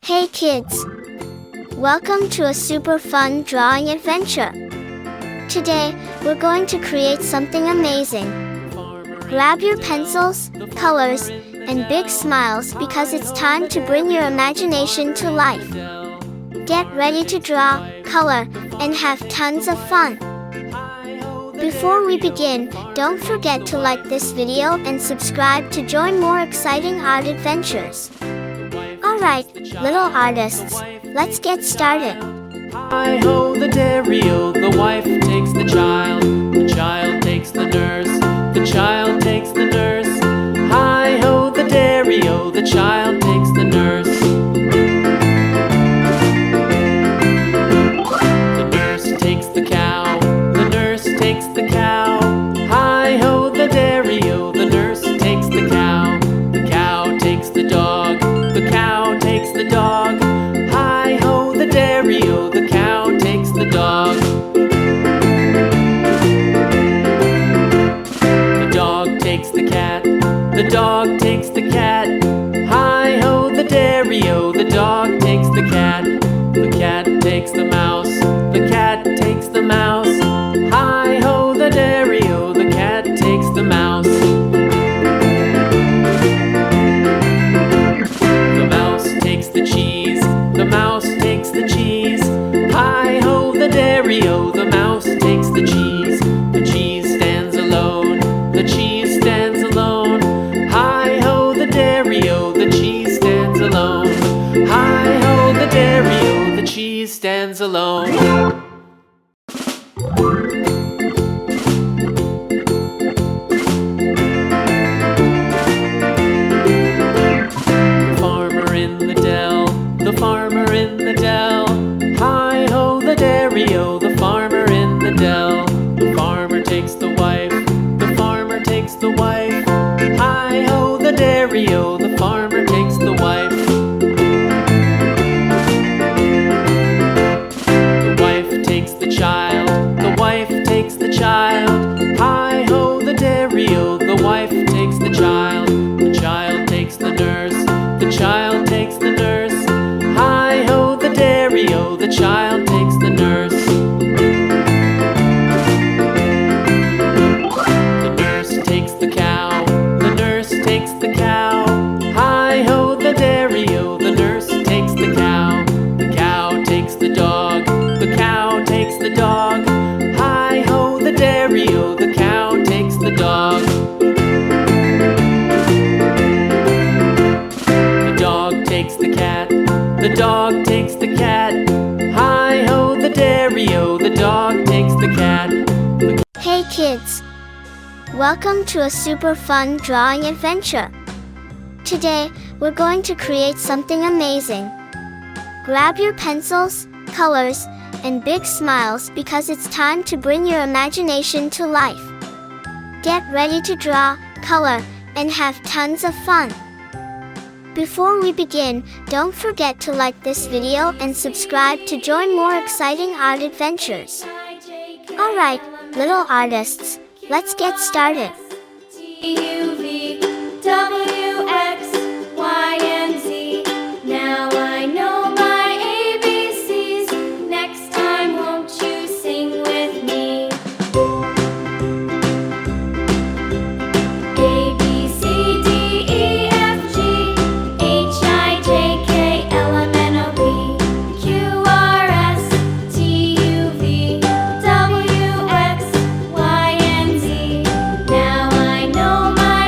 Hey kids! Welcome to a super fun drawing adventure. Today, we're going to create something amazing. Grab your pencils, colors, and big smiles because it's time to bring your imagination to life. Get ready to draw, color, and have tons of fun. Before we begin, don't forget to like this video and subscribe to join more exciting art adventures. Alright, little artists, let's get started. Hi-ho, the dairy-o, the wife takes the child takes the nurse, the child takes the nurse. Hi-ho, the dairy-o, the child takes the nurse. The nurse takes the cow, the nurse takes the cow. Hi-ho, the dairy-o, the nurse takes the cow takes the dog, the cow takes the dog. Hi-ho, the dairy-o, the cow takes the dog. The dog takes the cat, the dog takes the cat. Hi-ho, the dairy-o, the dog takes the cat takes the mouse, the cat takes the mouse. Hi-ho, the dairy-o, the cat takes the mouse. The mouse takes the cheese, the mouse takes the cheese. Hi-ho, the dairy-o, the mouse takes the cheese. The cheese stands alone, the cheese stands alone. Hi-ho, the dairy-o, the cheese stands alone. Hi-ho, the dairy-o, the cheese stands alone. The farmer in the dell. Hi-ho, the dairy-o, the farmer in the dell. The farmer takes the wife, the farmer takes the wife. Hi-ho, the dairy-o, the farmer takes the wife. The wife takes the child, the wife takes the child. Hi-ho, the dairy-o, the wife takes the child takes the nurse, the child takes the nurse. Hi-ho, the dairy-o, the child takes the nurse. The nurse takes the cow, the nurse takes the cow. Hi-ho, the dairy-o, the nurse takes the cow takes the dog, the cow takes the dog. Hi-ho, the dairy-o, the cow takes the dog. The dog takes the cat, the dog takes the cat. Hi-ho, the dairy-o, the dog takes the cat. Hey kids! Welcome to a super fun drawing adventure. Today, we're going to create something amazing. Grab your pencils, colors, and big smiles because it's time to bring your imagination to life. Get ready to draw, color, and have tons of fun. Before we begin, don't forget to like this video and subscribe to join more exciting art adventures. Alright, little artists, let's get started. Now I know my ABCs. Next time won't you sing with me? A, B, C, D, E, F, G, H, I, J, K, L, M, N, O, P, Q, R, S, T, U, V, W, X, Y, and Z. Now I know my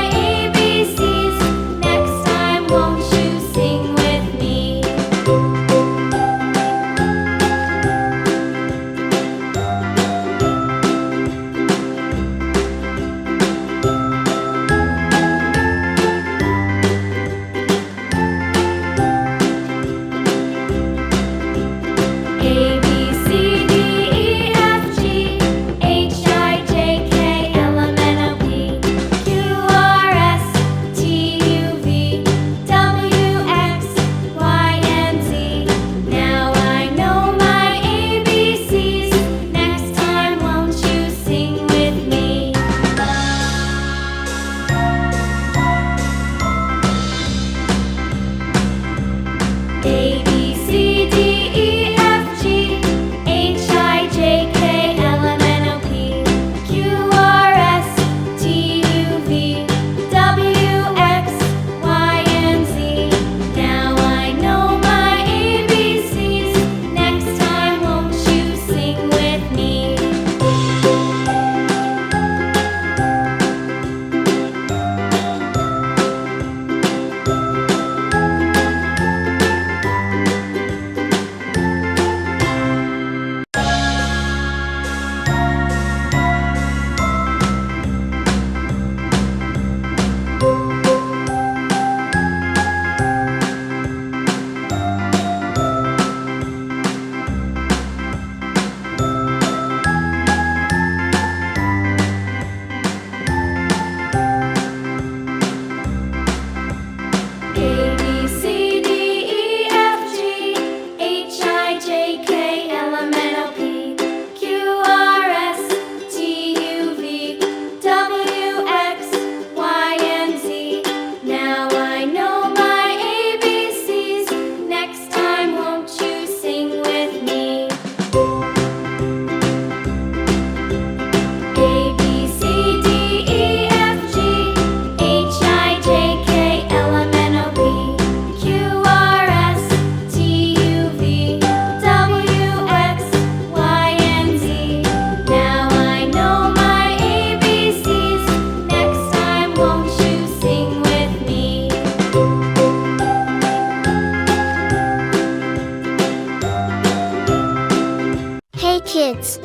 kids!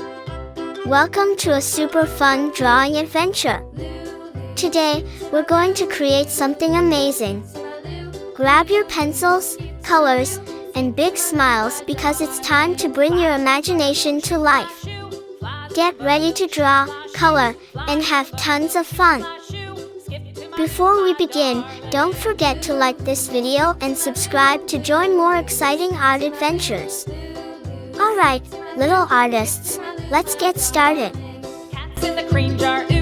Welcome to a super fun drawing adventure. Today, we're going to create something amazing. Grab your pencils, colors, and big smiles because it's time to bring your imagination to life. Get ready to draw, color, and have tons of fun. Before we begin, don't forget to like this video and subscribe to join more exciting art adventures. Alright, little artists, let's get started. Cats in the cream jar.